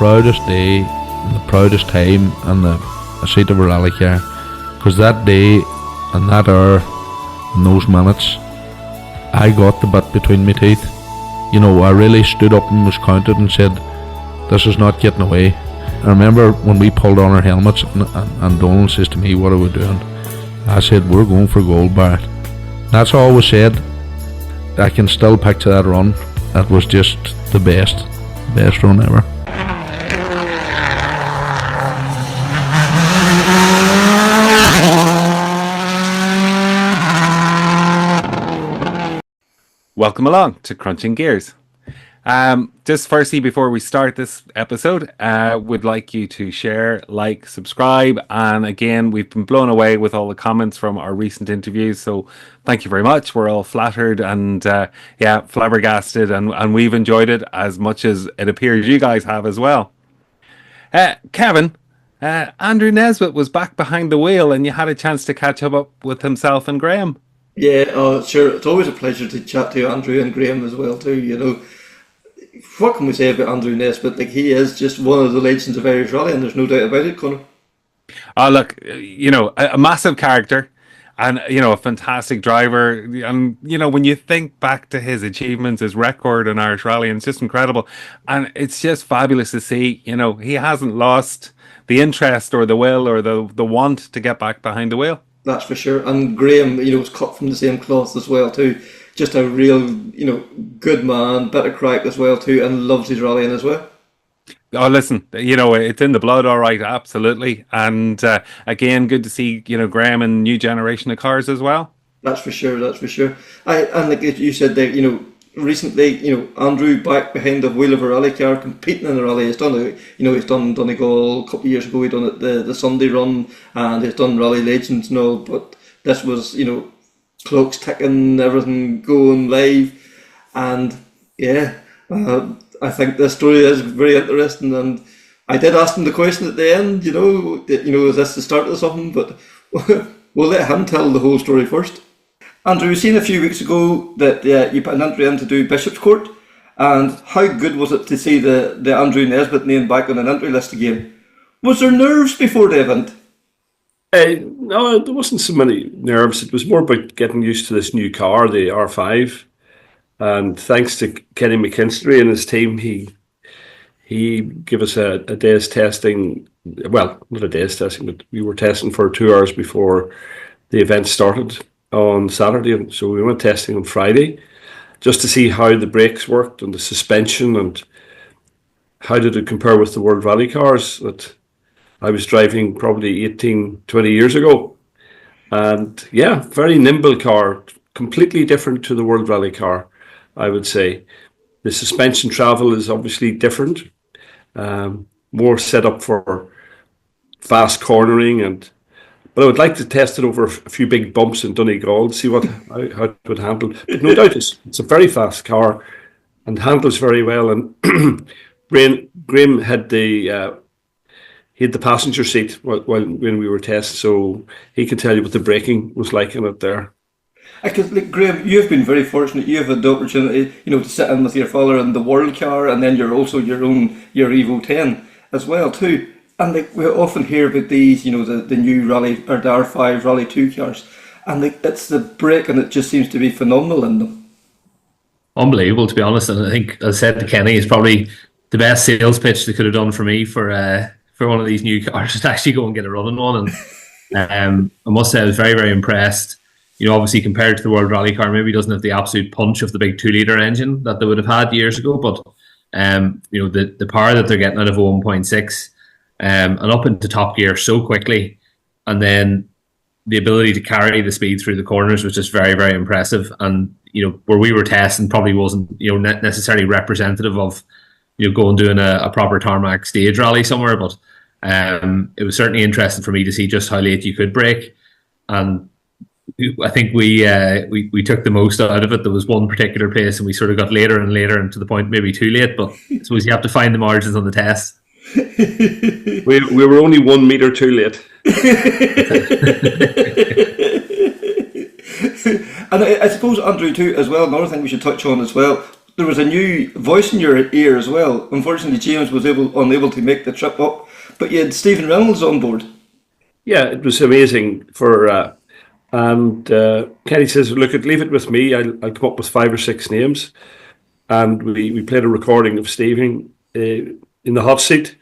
proudest day, and the proudest time in the seat of a rally car, because that day and that hour and those minutes, I got the bit between my teeth. You know, I really stood up and was counted and said, this is not getting away. I remember when we pulled on our helmets and Donald says to me, what are we doing? I said, we're going for gold, Barrett. That's all was said. I can still picture that run. That was just the best run ever. Welcome along to Krunching Gears. Just firstly, before we start this episode, would like you to share, like, subscribe, and again, we've been blown away with all the comments from our recent interviews, so thank you very much. We're all flattered and flabbergasted, and we've enjoyed it as much as it appears you guys have as well. Kevin, Andrew Nesbitt was back behind the wheel, and you had a chance to catch up with himself and Graeme. Yeah, sure. It's always a pleasure to chat to Andrew and Graeme as well too. You know, what can we say about Andrew Nesbitt? Like, he is just one of the legends of Irish Rally, and there's no doubt about it, Conor. Oh, look, you know, a massive character, and you know, a fantastic driver. And you know, when you think back to his achievements, his record in Irish Rally, and it's just incredible. And it's just fabulous to see. You know, he hasn't lost the interest or the will or the want to get back behind the wheel. That's for sure. And Graeme, you know, was cut from the same cloth as well too. Just a real, you know, good man, bit of crack as well too, and loves his rallying as well. Oh, listen, you know, it's in the blood, all right, absolutely. And again, good to see, you know, Graeme and new generation of cars as well. That's for sure. That's for sure. And like you said there, you know, recently, you know, Andrew back behind the wheel of a rally car, competing in the rally. He's done, he's done Donegal a couple of years ago. He done it the Sunday run, and he's done Rally Legends and all. But this was, you know, clocks ticking, everything going live, and yeah, I think this story is very interesting. And I did ask him the question at the end. You know, is this the start of something? But we'll let him tell the whole story first. Andrew, we've seen a few weeks ago that you put an entry in to do Bishopscourt, and how good was it to see the Andrew Nesbitt name back on an entry list again? Was there nerves before the event? No, there wasn't so many nerves. It was more about getting used to this new car, the R5, and thanks to Kenny McKinstry and his team, he gave us a day's testing. Well, not a day's testing, but we were testing for 2 hours before the event started on Saturday, and so we went testing on Friday just to see how the brakes worked and the suspension and how did it compare with the World Rally cars that I was driving probably 18, 20 years ago. And yeah, very nimble car, completely different to the World Rally car, I would say. The suspension travel is obviously different, more set up for fast cornering, but I would like to test it over a few big bumps in Donegal to see how it would handle. But no doubt it's a very fast car and handles very well. And Graeme had the passenger seat when we were testing, so he could tell you what the braking was like in it there. Because, like, Graeme, you've been very fortunate. You've had the opportunity, you know, to sit in with your father in the world car, and then you're also your Evo 10 as well too. And like, we often hear about these, you know, the new rally or the R5 Rally 2 cars, and like, it's the braking that just seems to be phenomenal in them. Unbelievable, to be honest. And I think, as I said to Kenny, it's probably the best sales pitch they could have done for me for one of these new cars to actually go and get a run in one. And I must say I was very, very impressed. You know, obviously compared to the World Rally car, maybe doesn't have the absolute punch of the big 2-litre engine that they would have had years ago, but you know, the power that they're getting out of a 1.6 and up into top gear so quickly, and then the ability to carry the speed through the corners was just very, very impressive. And you know, where we were testing probably wasn't, you know, necessarily representative of, you know, going doing a proper tarmac stage rally somewhere, but it was certainly interesting for me to see just how late you could brake. And I think we took the most out of it. There was one particular place and we sort of got later and later, and to the point maybe too late, but I suppose you have to find the margins on the test. We were only 1 metre too late. And I suppose, Andrew, too, as well, another thing we should touch on as well, there was a new voice in your ear as well. Unfortunately, James was unable to make the trip up, but you had Stephen Reynolds on board. Yeah, it was amazing and Kenny says, look, leave it with me. I'll come up with 5 or 6 names. And we played a recording of Stephen in the hot seat.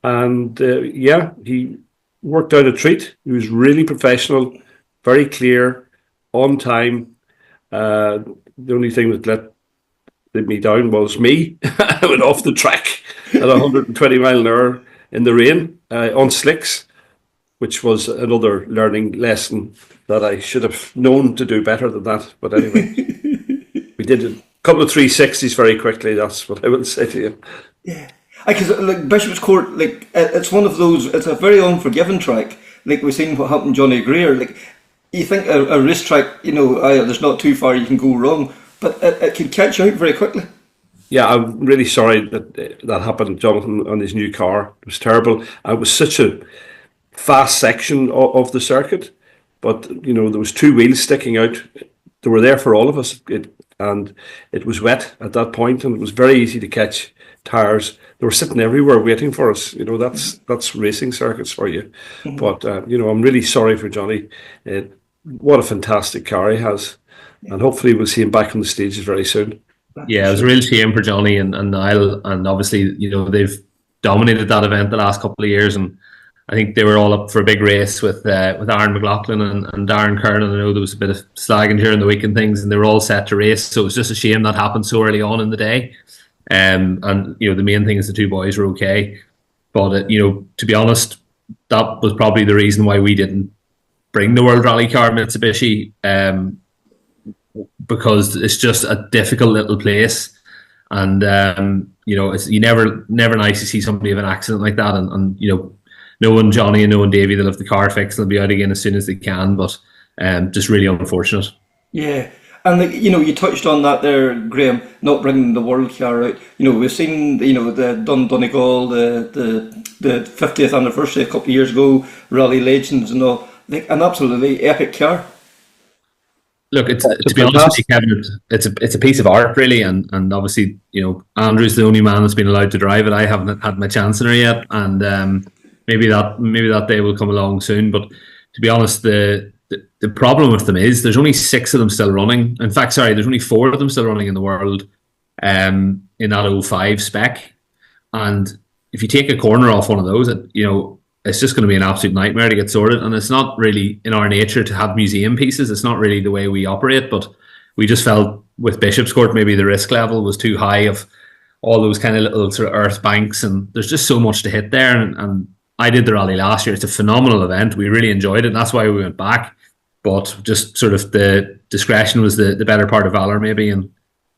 And he worked out a treat. He was really professional, very clear, on time. The only thing that let me down was me. I went off the track at 120 mile an hour in the rain on slicks, which was another learning lesson that I should have known to do better than that. But anyway, we did a couple of 360s very quickly. That's what I will say to you. Yeah, because like Bishopscourt, like it's one of those. It's a very unforgiving track. Like we've seen what happened to Johnny Greer. Like you think a racetrack, there's not too far you can go wrong, but it can catch you out very quickly. Yeah, I'm really sorry that happened to Jonathan on his new car. It was terrible. It was such a fast section of the circuit, but there was 2 wheels sticking out. They were there for all of us, and it was wet at that point, and it was very easy to catch tires. They were sitting everywhere waiting for us. That's racing circuits for you. Mm-hmm. But I'm really sorry for Johnny. What a fantastic car he has, and hopefully we'll see him back on the stages very soon. Yeah, it was a real shame for Johnny and Niall, and obviously they've dominated that event the last couple of years, and I think they were all up for a big race with Aaron McLaughlin and Darren Kernan. I know there was a bit of slagging during the week and things, and they were all set to race. So it was just a shame that happened so early on in the day. And the main thing is the 2 boys were okay. But to be honest, that was probably the reason why we didn't bring the World Rally car Mitsubishi, because it's just a difficult little place, and it's never nice to see somebody have an accident like that, and knowing Johnny and knowing Davey, they'll have the car fixed, they'll be out again as soon as they can, but just really unfortunate. Yeah, and you touched on that there, Graham, not bringing the world car out. We've seen the Donegal, the 50th anniversary a couple of years ago, Rally Legends and all, like an absolutely epic car. Look, to be honest with you, Kevin, it's a piece of art, really, and obviously, Andrew's the only man that's been allowed to drive it. I haven't had my chance in her yet, and maybe that day will come along soon. But to be honest, the problem with them is there's only 6 of them still running. In fact, sorry, there's only 4 of them still running in the world, in that 05 spec. And if you take a corner off one of those, it's just going to be an absolute nightmare to get sorted. And it's not really in our nature to have museum pieces. It's not really the way we operate. But we just felt with Bishopscourt, maybe the risk level was too high of all those kind of little sort of earth banks. And there's just so much to hit there. And I did the rally last year. It's a phenomenal event. We really enjoyed it. And that's why we went back. But just sort of the discretion was the better part of valor, maybe. And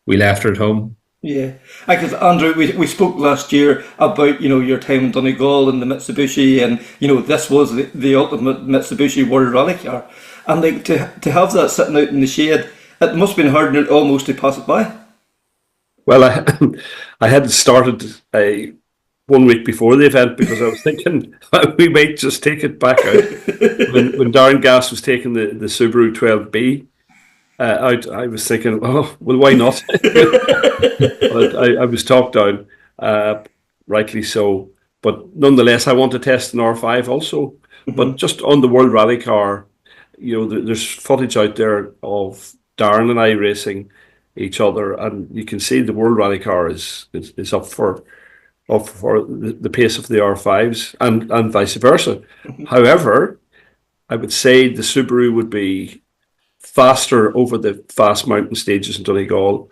we left her at home. Yeah, because Andrew, we spoke last year about your time in Donegal and the Mitsubishi, and this was the ultimate Mitsubishi World Rally car, and like to have that sitting out in the shade, it must have been hard almost to pass it by. Well, I had started 1 week before the event because I was thinking we might just take it back out when Darren Gass was taking the Subaru 12B. I was thinking, oh, well, why not? But I was talked down, rightly so. But nonetheless, I want to test an R5 also. Mm-hmm. But just on the World Rally car, there's footage out there of Darren and I racing each other, and you can see the World Rally car is up for the pace of the R5s and vice versa. Mm-hmm. However, I would say the Subaru would be faster over the fast mountain stages in Donegal,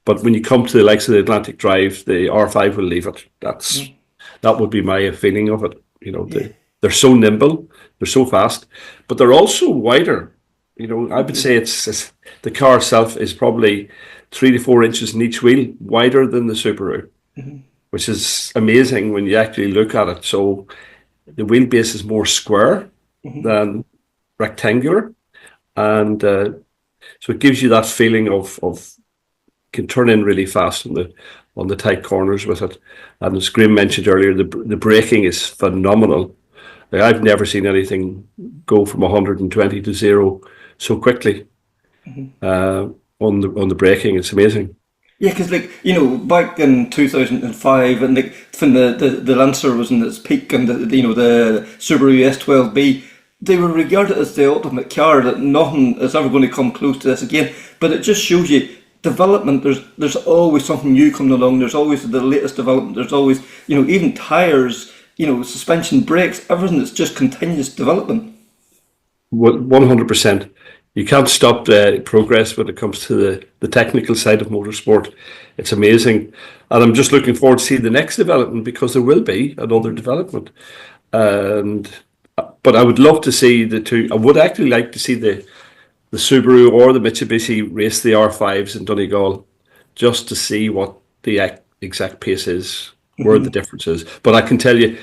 but when you come to the likes of the Atlantic Drive, the R5 will leave it. That would be my feeling of it. They're so nimble, they're so fast, but they're also wider. I would say it's the car itself is probably 3 to 4 inches in each wheel wider than the Subaru, which is amazing when you actually look at it. So the wheelbase is more square than rectangular. And so it gives you that feeling of can turn in really fast on the tight corners with it. And as Graeme mentioned earlier, the braking is phenomenal. I've never seen anything go from 120 to 0 so quickly on the braking. It's amazing. Yeah, because back in 2005, and when the Lancer was in its peak, and the Subaru S12B, they were regarded as the ultimate car, that nothing is ever going to come close to this again. But it just shows you development. There's always something new coming along. There's always the latest development. There's always even tyres, suspension, brakes, everything. It's just continuous development. 100%. You can't stop the progress when it comes to the technical side of motorsport. It's amazing. And I'm just looking forward to see the next development, because there will be another development. But I would love to see the two. I would actually like to see the Subaru or the Mitsubishi race the R5s in Donegal, just to see what the exact pace is, where the difference is. But I can tell you,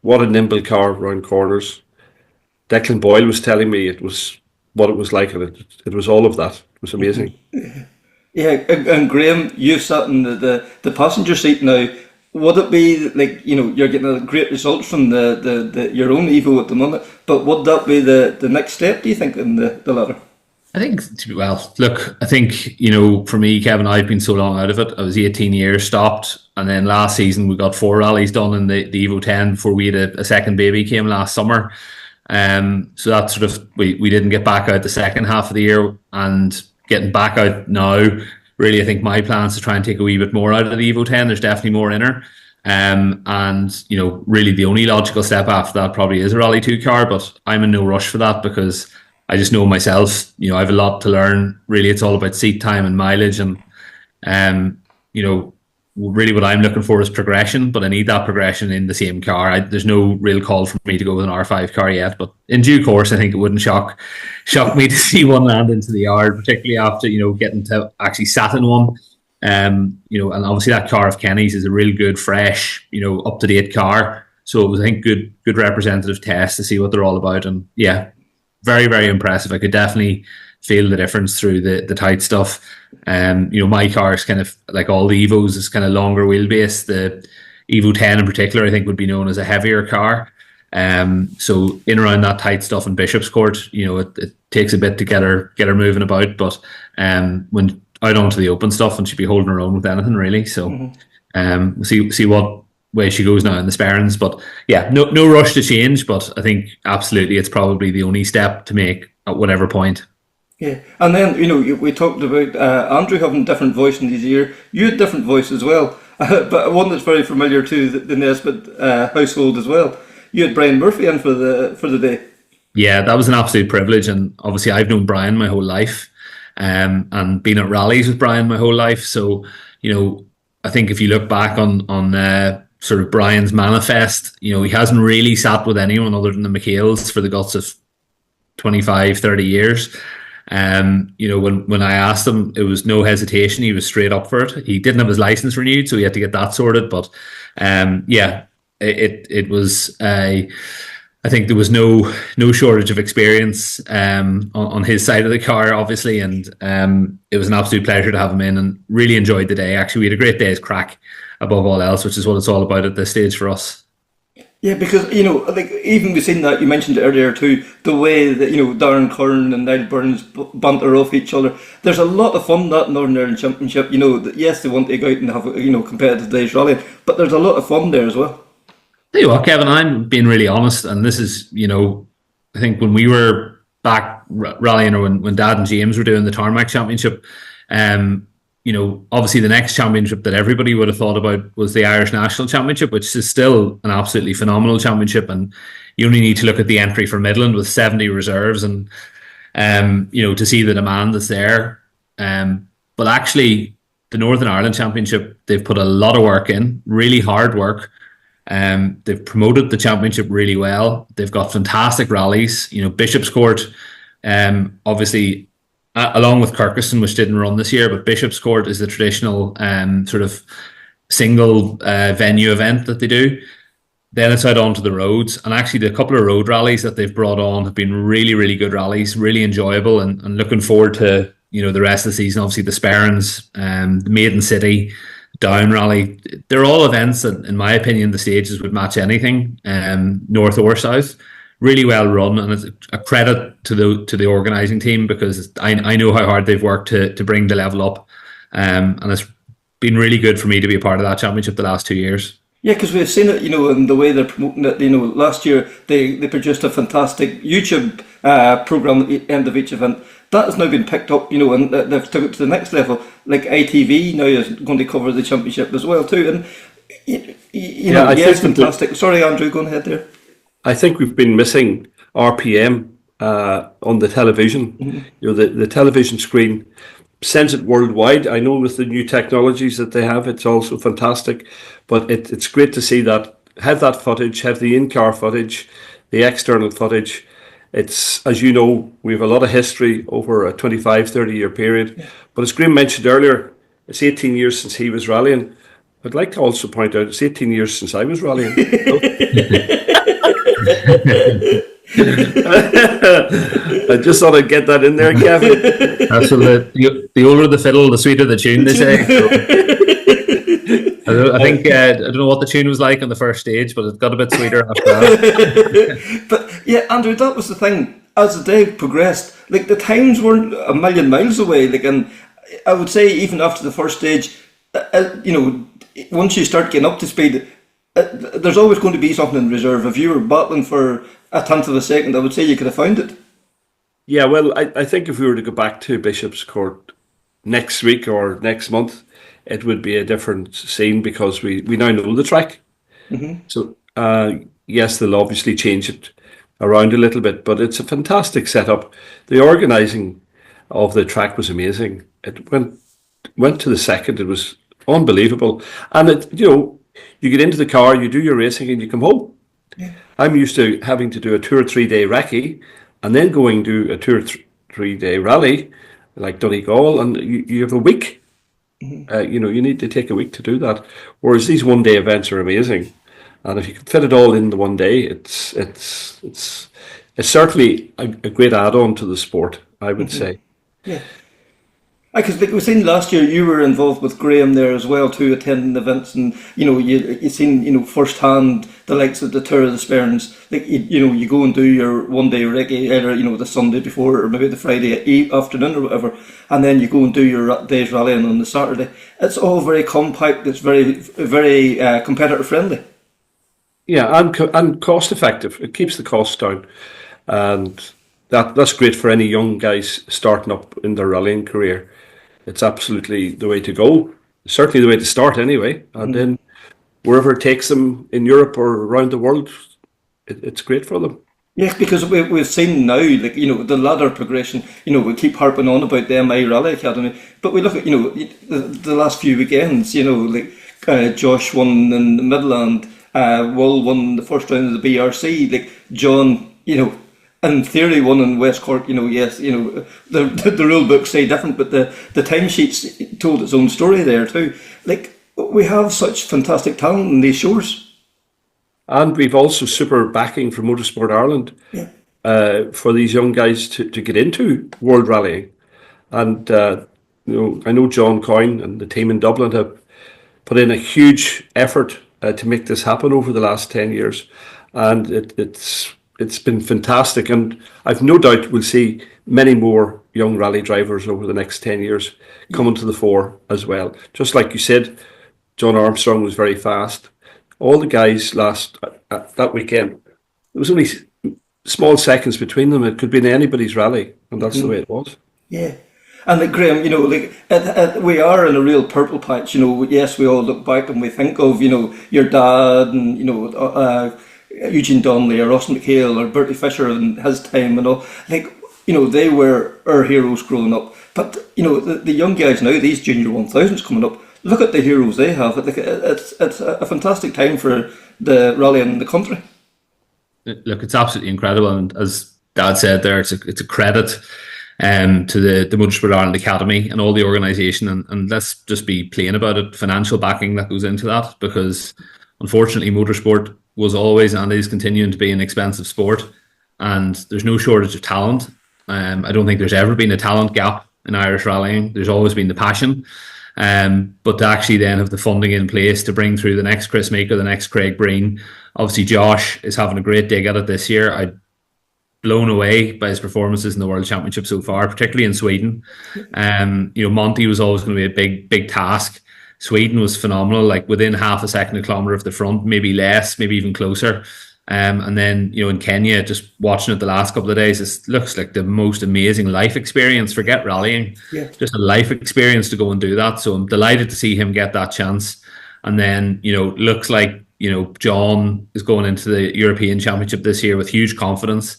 what a nimble car around corners. Declan Boyle was telling me it was what it was like, and it was all of that. It was amazing. Yeah, and Graham, you sat in the passenger seat now. Would it be like, you're getting a great result from your own Evo at the moment, but would that be the next step, do you think, in the ladder? I think, I think, for me, Kevin, I've been so long out of it. I was 18 years, stopped, and then last season we got 4 rallies done in the Evo 10 before we had a second baby came last summer. So that sort of, we didn't get back out the second half of the year, and getting back out now, really, I think my plan is to try and take a wee bit more out of the Evo 10. There's definitely more in her. And, really the only logical step after that probably is a Rally 2 car, but I'm in no rush for that, because I just know myself, I have a lot to learn. Really, it's all about seat time and mileage, and, really what I'm looking for is progression, but I need that progression in the same car. There's no real call for me to go with an R5 car yet, but in due course, I think it wouldn't shock me to see one land into the yard, particularly after, getting to actually sat in one. And obviously that car of Kenny's is a real good, fresh, up-to-date car. So it was, I think, good representative test to see what they're all about. And yeah, very, very impressive. I could definitely feel the difference through the tight stuff. My car is kind of like all the Evos, is kind of longer wheelbase. The Evo 10 in particular, I think, would be known as a heavier car. So in around that tight stuff in Bishopscourt, it takes a bit to get her moving about, but when out onto the open stuff, and she'd be holding her own with anything, really. So we'll see what way she goes now in the sparrings. But yeah, no rush to change, but I think absolutely it's probably the only step to make at whatever point. Yeah, and then, we talked about Andrew having different voice in his ear. You had different voice as well, but one that's very familiar to the Nesbitt household as well. You had Bryan Murphy in for the day. Yeah, that was an absolute privilege, and obviously I've known Bryan my whole life, and been at rallies with Bryan my whole life. So, I think if you look back on sort of Bryan's manifest, he hasn't really sat with anyone other than the McHales for the guts of 25, 30 years. When I asked him, it was no hesitation. He was straight up for it. He didn't have his license renewed, so he had to get that sorted. But it was I think there was no shortage of experience on his side of the car, obviously, and it was an absolute pleasure to have him in, and really enjoyed the day. Actually, we had a great day's crack above all else, which is what it's all about at this stage for us. Yeah, because, even we've seen that, you mentioned it earlier too, the way that, Darren Curran and Niall Burns banter off each other. There's a lot of fun, that Northern Ireland Championship. Yes, they want to go out and have, competitive days rallying, but there's a lot of fun there as well. Tell you what, Kevin, I'm being really honest, and this is, I think when we were back rallying, or when Dad and James were doing the Tarmac Championship, obviously the next championship that everybody would have thought about was the Irish National Championship, which is still an absolutely phenomenal championship, and you only need to look at the entry for Midland with 70 reserves and to see the demand that's there. But actually the Northern Ireland Championship, they've put a lot of work in, really hard work. They've promoted the championship really well. They've got fantastic rallies. Bishopscourt, obviously, along with Kirkeston, which didn't run this year, but Bishopscourt is the traditional sort of single venue event that they do. Then it's out onto the roads, and actually the couple of road rallies that they've brought on have been really, really good rallies, really enjoyable, and looking forward to the rest of the season. Obviously the Sperrins, the Maiden City, Down Rally, they're all events that, in my opinion, the stages would match anything, north or south. Really well run, and it's a credit to the organising team, because I know how hard they've worked to bring the level up, and it's been really good for me to be a part of that championship the last 2 years. Yeah, because we've seen it, in the way they're promoting it. Last year they produced a fantastic YouTube program at the end of each event. That has now been picked up, and they've took it to the next level. Like ITV now is going to cover the championship as well too, and it's fantastic. Sorry, Andrew, go ahead there. I think we've been missing RPM on the television. Mm-hmm. The television screen sends it worldwide. I know with the new technologies that they have, it's also fantastic. But it's great to see that, have that footage, have the in-car footage, the external footage. It's, as you know, we have a lot of history over a 25, 30-year period. Yeah. But as Graeme mentioned earlier, it's 18 years since he was rallying. I'd like to also point out it's 18 years since I was rallying. I just thought I'd get that in there, Kevin. That's what the older the fiddle, the sweeter the tune, they say. So, I think I don't know what the tune was like on the first stage, but it got a bit sweeter after that. But yeah, Andrew, that was the thing. As the day progressed, like the times weren't a million miles away. Like, and I would say even after the first stage, once you start getting up to speed, there's always going to be something in reserve. If you were battling for a tenth of a second, I would say you could have found it. Yeah, well, I think if we were to go back to Bishopscourt next week or next month, it would be a different scene because we now know the track. Mm-hmm. So, yes, they'll obviously change it around a little bit, but it's a fantastic setup. The organising of the track was amazing. It went to the second. It was unbelievable. And, you get into the car, you do your racing and you come home. Yeah. I'm used to having to do a 2 or 3 day recce and then going to a 2 or 3 day rally like Donegal, and you have a week. Mm-hmm. You need to take a week to do that. Whereas these 1 day events are amazing, and if you can fit it all in the 1 day, it's certainly a great add-on to the sport, I would say. Yeah. Because like we seen last year, you were involved with Graeme there as well too, attending events, and you seen firsthand the likes of the Tour of the Sperns. Like you go and do your 1 day recce, either the Sunday before or maybe the Friday afternoon or whatever, and then you go and do your day's rallying on the Saturday. It's all very compact. It's very very competitor friendly. Yeah, and cost effective. It keeps the costs down, and that's great for any young guys starting up in their rallying career. It's absolutely the way to go. Certainly the way to start anyway. And then wherever it takes them in Europe or around the world, it's great for them. Yeah, because we've seen now, like, the ladder progression, we keep harping on about the MI Rally Academy, but we look at, the last few weekends, Josh won in the Midland, Will won the first round of the BRC, like John, in theory, won in West Cork, yes, the rule books say different, but the timesheets told its own story there too. Like, we have such fantastic talent in these shores. And we've also super backing from Motorsport Ireland for these young guys to get into world rallying. And, I know John Coyne and the team in Dublin have put in a huge effort to make this happen over the last 10 years. And it's been fantastic, and I've no doubt we'll see many more young rally drivers over the next 10 years coming to the fore as well. Just like you said, John Armstrong was very fast. All the guys that weekend, there was only small seconds between them. It could be in anybody's rally, and that's the way it was. Yeah. And like Graeme, we are in a real purple patch. Yes, we all look back and we think of, your dad and, Eugene Donnelly or Austin McHale or Bertie Fisher and his time and all. Like, they were our heroes growing up. But, the young guys now, these Junior 1000s coming up, look at the heroes they have. It's a fantastic time for the rally in the country. Look, it's absolutely incredible. And as Dad said there, it's a credit to the Motorsport Ireland Academy and all the organisation. And let's just be plain about it, financial backing that goes into that, because unfortunately motorsport was always and is continuing to be an expensive sport, and there's no shortage of talent. I don't think there's ever been a talent gap in Irish rallying. There's always been the passion, but to actually then have the funding in place to bring through the next Chris Meeker, the next Craig Breen. Obviously Josh is having a great dig at it this year. I'm blown away by his performances in the World Championship so far, particularly in Sweden. Monty was always going to be a big task. Sweden was phenomenal, like within half a second a kilometre of the front, maybe less, maybe even closer. And then, you know, in Kenya, just watching it the last couple of days, it looks like the most amazing life experience. Forget rallying, just a life experience to go and do that. So I'm delighted to see him get that chance. And then, you know, looks like, you know, John is going into the European Championship this year with huge confidence.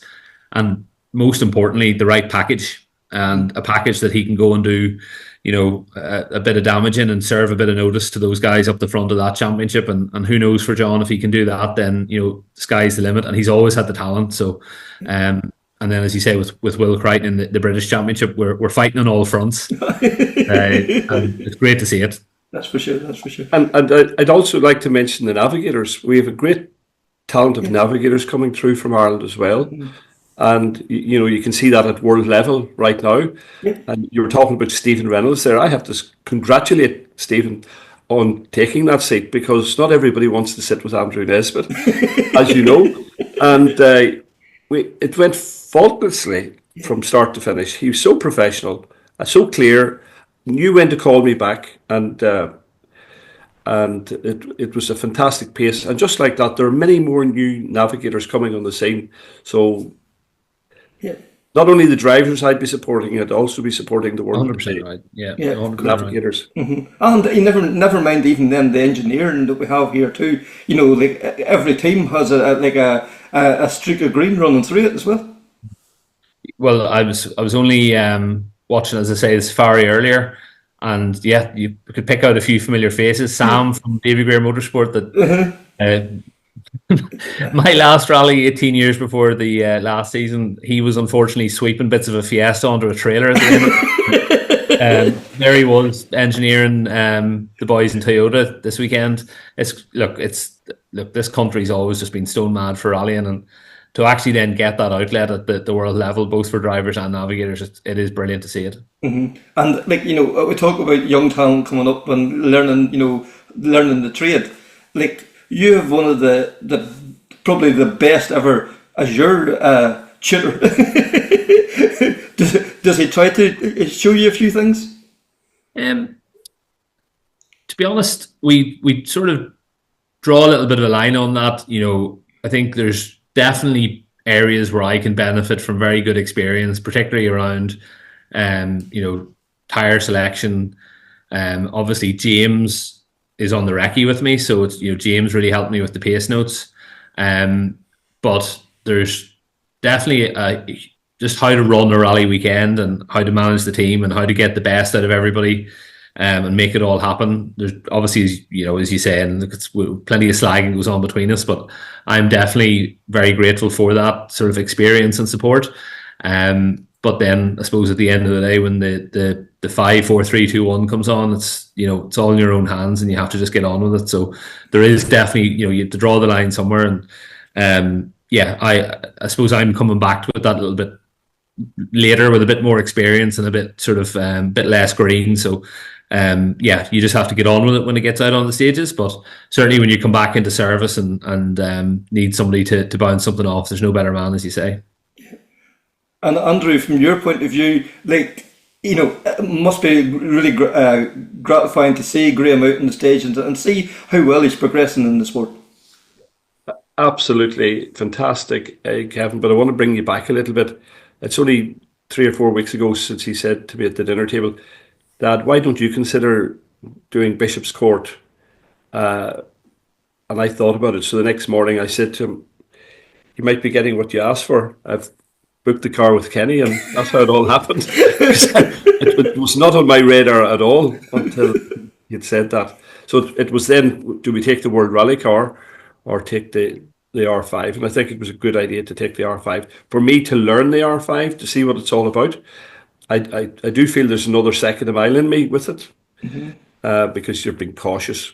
And most importantly, the right package, and a package that he can go and do, you know, a bit of damage in and serve a bit of notice to those guys up the front of that championship. And who knows for John, if he can do that, then, you know, the sky's the limit. And he's always had the talent. So, and then, as you say, with Will Crichton in the British Championship, we're fighting on all fronts. And it's great to see it. That's for sure. That's for sure. And I'd also like to mention the Navigators. We have a great talent of Navigators coming through from Ireland as well. And, you know, you can see that at world level right now. And you were talking about Stephen Reynolds there. I have to congratulate Stephen on taking that seat, because not everybody wants to sit with Andrew Nesbitt, as you know. And it went faultlessly from start to finish. He was so professional, so clear, knew when to call me back, and it was a fantastic pace. And just like that, there are many more new Navigators coming on the scene. So not only the drivers I'd be supporting, I'd also be supporting the world of right. Navigators. And you never mind even then the engineering that we have here too. You know, like every team has a streak of green running through it as well. Well, I was only watching, as I say, the safari earlier, and you could pick out a few familiar faces. Sam from Davy Greer Motorsport, that my last rally 18 years before the last season, he was unfortunately sweeping bits of a Fiesta onto a trailer at the end. There he was engineering the boys in Toyota this weekend. This country's always just been stone mad for rallying, and to actually then get that outlet at the world level, both for drivers and navigators, it is brilliant to see it. And like, you know, we talk about young talent coming up and learning the trade. Like, you have one of the probably the best ever Azure tutor. Does he try to show you a few things? To be honest, we sort of draw a little bit of a line on that. You know, I think there's definitely areas where I can benefit from very good experience, particularly around, you know, tyre selection. Obviously, James is on the recce with me, so it's, you know, James really helped me with the pace notes. But there's definitely just how to run a rally weekend and how to manage the team and how to get the best out of everybody, and make it all happen. There's obviously, you know, as you say, and it's plenty of slagging goes on between us, but I'm definitely very grateful for that sort of experience and support. But then I suppose at the end of the day, when the 5, 4, 3, 2, 1 comes on, it's, you know, it's all in your own hands and you have to just get on with it. So there is definitely, you know, you have to draw the line somewhere. And I suppose I'm coming back to it that little bit later with a bit more experience and a bit sort of bit less green. So you just have to get on with it when it gets out on the stages. But certainly when you come back into service and need somebody to bounce something off, there's no better man, as you say. And Andrew, from your point of view, like, you know, it must be really gratifying to see Graeme out on the stage and see how well he's progressing in the sport. Absolutely fantastic, Kevin. But I want to bring you back a little bit. It's only 3 or 4 weeks ago since he said to me at the dinner table, Dad, why don't you consider doing Bishopscourt? And I thought about it. So the next morning I said to him, you might be getting what you asked for. I've booked the car with Kenny, and that's how it all happened. It was not on my radar at all until he'd said that. So it was then, do we take the World Rally car or take the R5? And I think it was a good idea to take the R5. For me to learn the R5, to see what it's all about, I do feel there's another second of mile in me with it, because you're being cautious.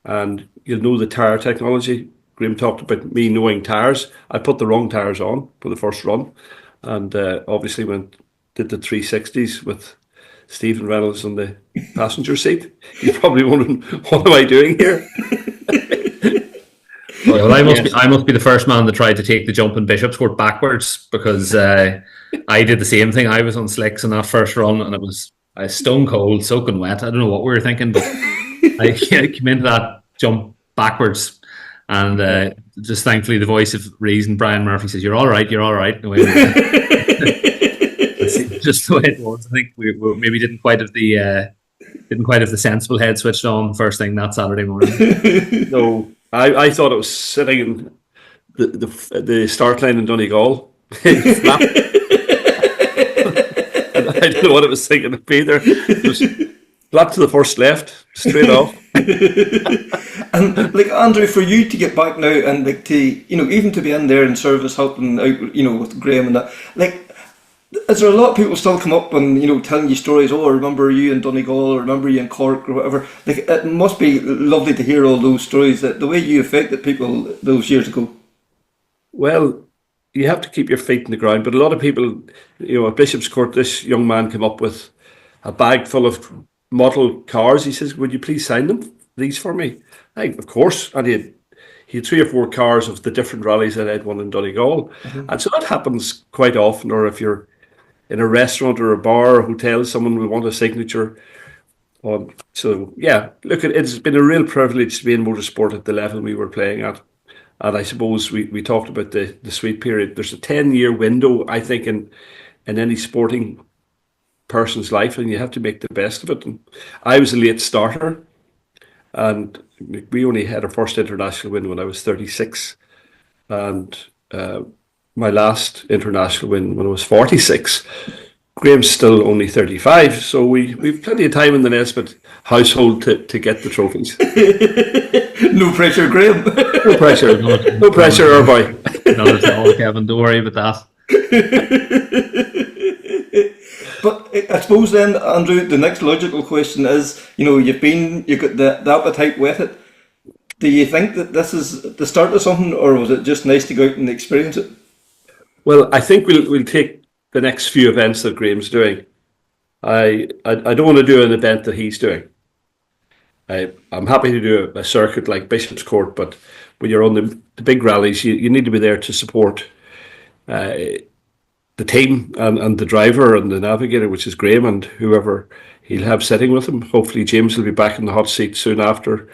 And you'll know the tyre technology. Graeme talked about me knowing tyres. I put the wrong tyres on for the first run, and obviously did the 360s with Stephen Reynolds on the passenger seat. You're probably wondering, what am I doing here? Well, I must be the first man that tried to take the jump in Bishopscourt backwards, because I did the same thing. I was on slicks in that first run, and it was stone cold, soaking wet. I don't know what we were thinking, but I came into that jump backwards, and just thankfully the voice of reason, Bryan Murphy, says, "You're all right, you're all right." That's just the way it was. I think we maybe didn't quite have the sensible head switched on first thing that Saturday morning. No, I thought it was sitting in the start line in Donegal. Flat. I don't know what it was thinking of either. It was flat to the first left, straight off. And like Andrew, for you to get back now and like to even to be in there in service helping out with Graeme and that, like, is there a lot of people still come up and telling you stories? Oh, I remember you in Donegal, or remember you in Cork, or whatever. Like, it must be lovely to hear all those stories, that the way you affected people those years ago. Well, you have to keep your feet in the ground, but a lot of people, at Bishopscourt, this young man came up with a bag full of model cars. He says, "Would you please sign these for me?" Of course. And he had 3 or 4 cars of the different rallies that I'd won in Donegal. And so that happens quite often. Or if you're in a restaurant or a bar or hotel, someone will want a signature. So, yeah, look, it's been a real privilege to be in motorsport at the level we were playing at. And I suppose we talked about the sweet period. There's a 10-year window, I think, in any sporting person's life, and you have to make the best of it. And I was a late starter, and we only had our first international win when I was 36. And my last international win when I was 46. Graeme's still only 35, so we've plenty of time in the Nesbitt household to get the trophies. No pressure, Graeme. No pressure. No pressure, our boy. Not at all, Kevin. Don't worry about that. But I suppose then, Andrew, the next logical question is, you've got the appetite with it. Do you think that this is the start of something, or was it just nice to go out and experience it? Well, I think we'll take the next few events that Graeme's doing. I don't want to do an event that he's doing. I'm happy to do a circuit like Bishopscourt, but when you're on the big rallies, you need to be there to support the team and the driver and the navigator, which is Graeme, and whoever he'll have sitting with him. Hopefully James will be back in the hot seat soon after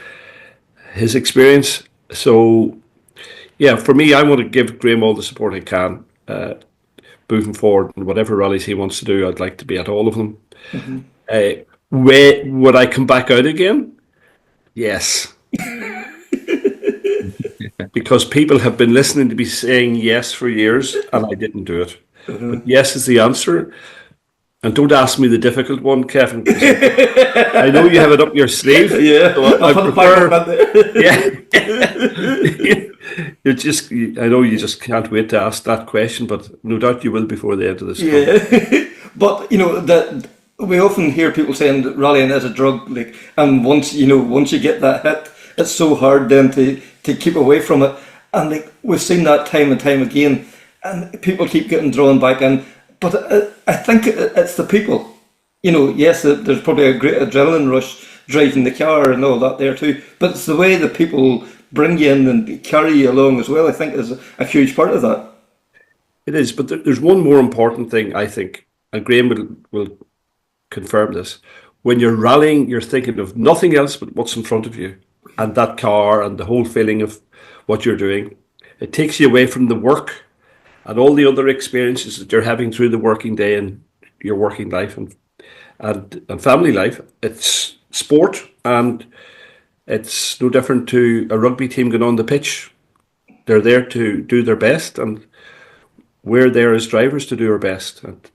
his experience. So, yeah, for me, I want to give Graeme all the support I can moving forward, and whatever rallies he wants to do, I'd like to be at all of them. Would I come back out again? Yes. Because people have been listening to me saying yes for years, and I didn't do it. But yes is the answer. And don't ask me the difficult one, Kevin. I know you have it up your sleeve. Yeah, so I prefer. I know you just can't wait to ask that question, but no doubt you will before the end of this. Yeah, but that we often hear people saying that rallying is a drug, like, and once you get that hit, it's so hard then to keep away from it. And like, we've seen that time and time again, and people keep getting drawn back in. But I think it's the people. Yes, there's probably a great adrenaline rush driving the car and all that there too. But it's the way that people bring you in and carry you along as well, I think, is a huge part of that. It is, but there's one more important thing, I think, and Graeme will confirm this. When you're rallying, you're thinking of nothing else but what's in front of you, and that car and the whole feeling of what you're doing. It takes you away from the work and all the other experiences that you're having through the working day and your working life and family life. It's sport, and it's no different to a rugby team going on the pitch. They're there to do their best, and we're there as drivers to do our best. And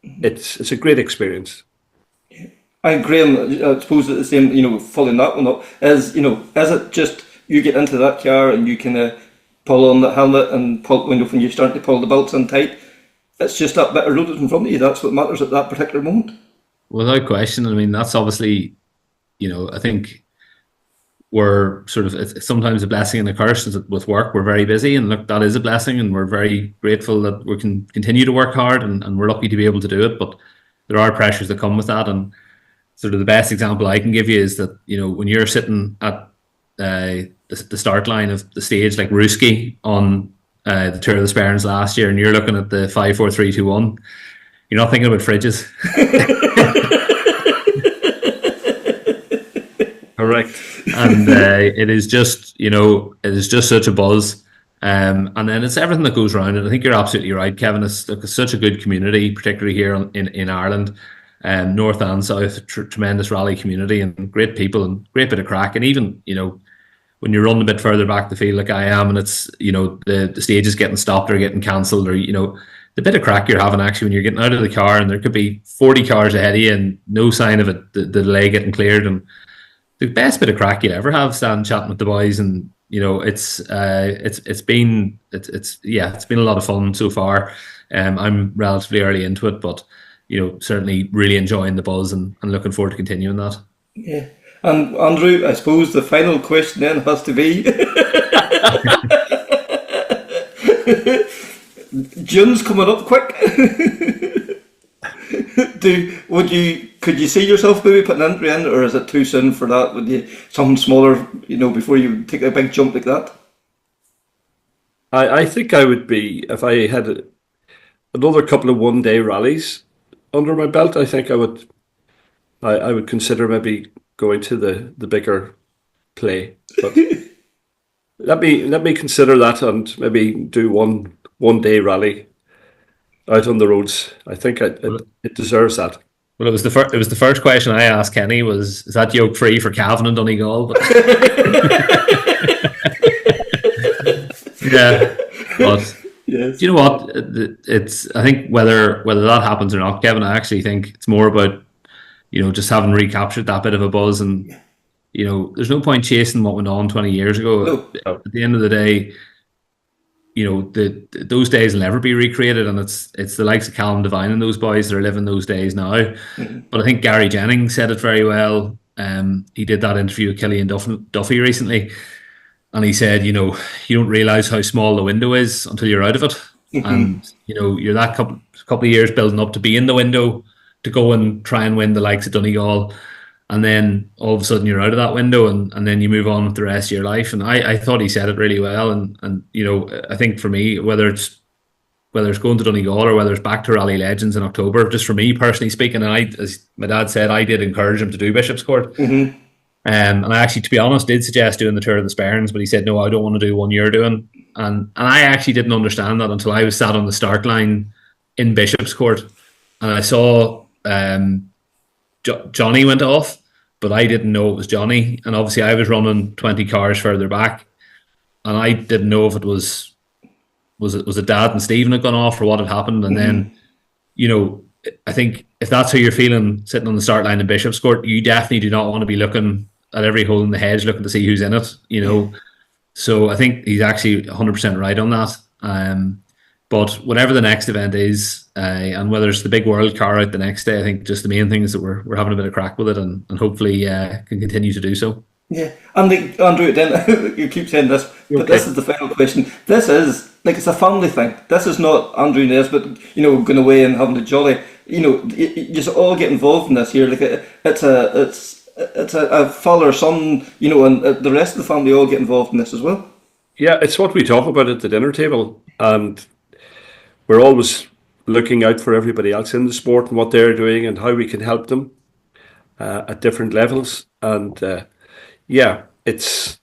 it's a great experience. And Graeme, I suppose the same, following that one up, is it just you get into that car and you kind of pull on the helmet and pull, when you start to pull the belts in tight, it's just that bit of road in front of you. That's what matters at that particular moment. Without question. I mean, that's obviously, I think we're sort of, it's sometimes a blessing and a curse. With work, we're very busy, and look, that is a blessing, and we're very grateful that we can continue to work hard, and we're lucky to be able to do it. But there are pressures that come with that, and sort of the best example I can give you is that, when you're sitting at the start line of the stage like Ruski on the Tour of the Sperrins last year, and you're looking at the 5, 4, 3, 2, 1, you're not thinking about fridges. Correct. And it is just, such a buzz. And then it's everything that goes around it. I think you're absolutely right, Kevin. It's such a good community, particularly here in Ireland, north and south. Tremendous rally community and great people and great bit of crack. And even when you're running a bit further back the field like I am, and it's the stage is getting stopped or getting cancelled, or the bit of crack you're having actually when you're getting out of the car and there could be 40 cars ahead of you and no sign of it, the delay getting cleared, and the best bit of crack you'll ever have standing chatting with the boys. And it's been a lot of fun so far. I'm relatively early into it, but certainly really enjoying the buzz and looking forward to continuing that. Yeah. And Andrew, I suppose the final question then has to be June's coming up quick. Could you see yourself maybe putting an entry in, or is it too soon for that? Would you something smaller, before you take a big jump like that? I think I would be, if I had another couple of one-day rallies under my belt, I think I would consider maybe going to the bigger play. But let me consider that and maybe do one day rally out on the roads. I think it deserves that. Well, it was the first question I asked Kenny was, is that yoke free for Cavan and Donegal? But yeah, but yes. Do you know what? It's I think whether that happens or not, Kevin, I actually think it's more about just having recaptured that bit of a buzz, and there's no point chasing what went on 20 years ago. No. At the end of the day, those days will never be recreated, and it's the likes of Callum Devine and those boys that are living those days now. Mm-hmm. But I think Gary Jennings said it very well. He did that interview with Killian Duffy recently, and he said, you don't realise how small the window is until you're out of it. Mm-hmm. And you're that couple of years building up to be in the window to go and try and win the likes of Donegal, and then all of a sudden you're out of that window, and then you move on with the rest of your life. And I thought he said it really well, and I think for me, whether it's going to Donegal or whether it's back to Rally Legends in October, just for me personally speaking, and as my dad said, I did encourage him to do Bishopscourt. Mm-hmm. And I actually, to be honest, did suggest doing the Tour of the Sperrins, but he said, no, I don't want to do one you're doing. And I actually didn't understand that until I was sat on the start line in Bishopscourt and I saw Johnny went off, but I didn't know it was Johnny. And obviously I was running 20 cars further back and I didn't know if it was it Dad and Stephen had gone off or what had happened. And then, I think if that's how you're feeling sitting on the start line in Bishopscourt, you definitely do not want to be looking at every hole in the hedge looking to see who's in it, So I think he's actually 100% right on that. But whatever the next event is, and whether it's the big world car out the next day, I think just the main thing is that we're having a bit of crack with it and hopefully can continue to do so. Yeah, and Andrew, then you keep saying this, but okay. This is the final question. This is it's a family thing. This is not Andrew Nesbitt, going away and having a jolly. You just all get involved in this here. It's a father, son, and the rest of the family all get involved in this as well. Yeah, it's what we talk about at the dinner table, and we're always looking out for everybody else in the sport and what they're doing and how we can help them at different levels. And it's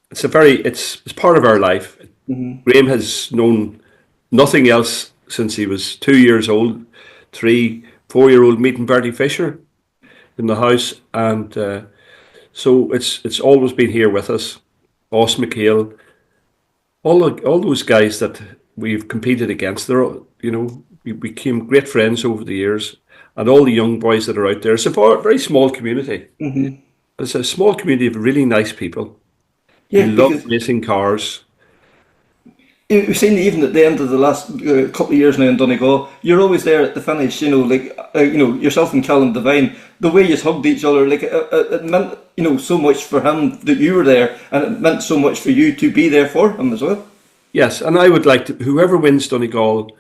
part of our life. Mm-hmm. Graeme has known nothing else since he was 2 years old, 3-4-year-old meeting Bertie Fisher in the house, and so it's always been here with us. Os McHale, all those guys that we've competed against, we became great friends over the years, and all the young boys that are out there. It's a very small community. Mm-hmm. It's a small community of really nice people. Yeah, who love racing cars. We've seen even at the end of the last couple of years now in Donegal, you're always there at the finish. Yourself and Callum Devine, the way you hugged each other, it meant so much for him that you were there, and it meant so much for you to be there for him as well. Yes, and I would like to, whoever wins Donegal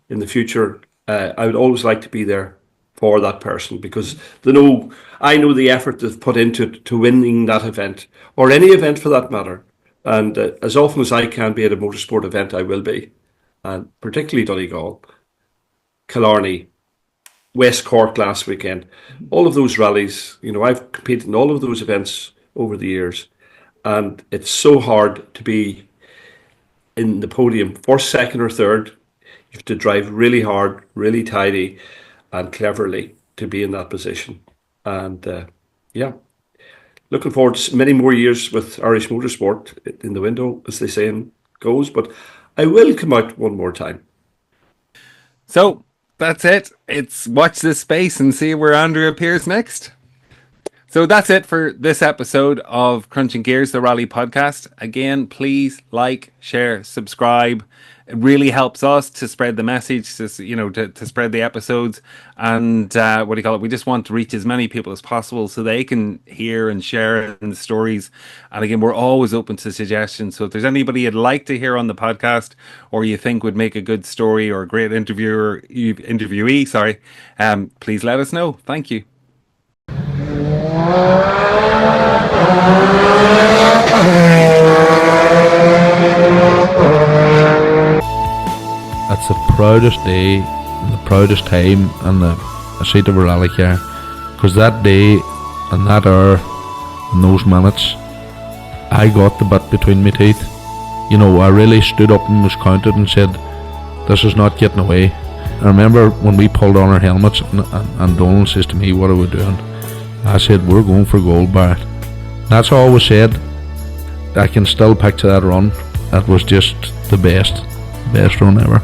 in the future, I would always like to be there for that person, because I know the effort they've put into winning that event, or any event for that matter. And as often as I can be at a motorsport event, I will be. And particularly Donegal, Killarney, West Cork last weekend, all of those rallies, I've competed in all of those events over the years. And it's so hard to be in the podium, first, second or third. You have to drive really hard, really tidy and cleverly to be in that position. And yeah, looking forward to many more years with Irish Motorsport in the window, as they say goes, but I will come out one more time. So that's it. It's watch this space and see where Andrew appears next. So that's it for this episode of Krunching Gears, the Rally Podcast. Again, please like, share, subscribe. It really helps us to spread the message, to spread the episodes. And we just want to reach as many people as possible so they can hear and share in the stories. And again, we're always open to suggestions. So if there's anybody you'd like to hear on the podcast, or you think would make a good story or a great interviewee, please let us know. Thank you. That's the proudest day and the proudest time in the seat of a rally car, because that day and that hour and those minutes, I got the bit between my teeth. You know, I really stood up and was counted and said, this is not getting away. I remember when we pulled on our helmets and Donald says to me, what are we doing? I said, we're going for gold, Barrett. That's all was said. I can still picture that run. That was just the best run ever.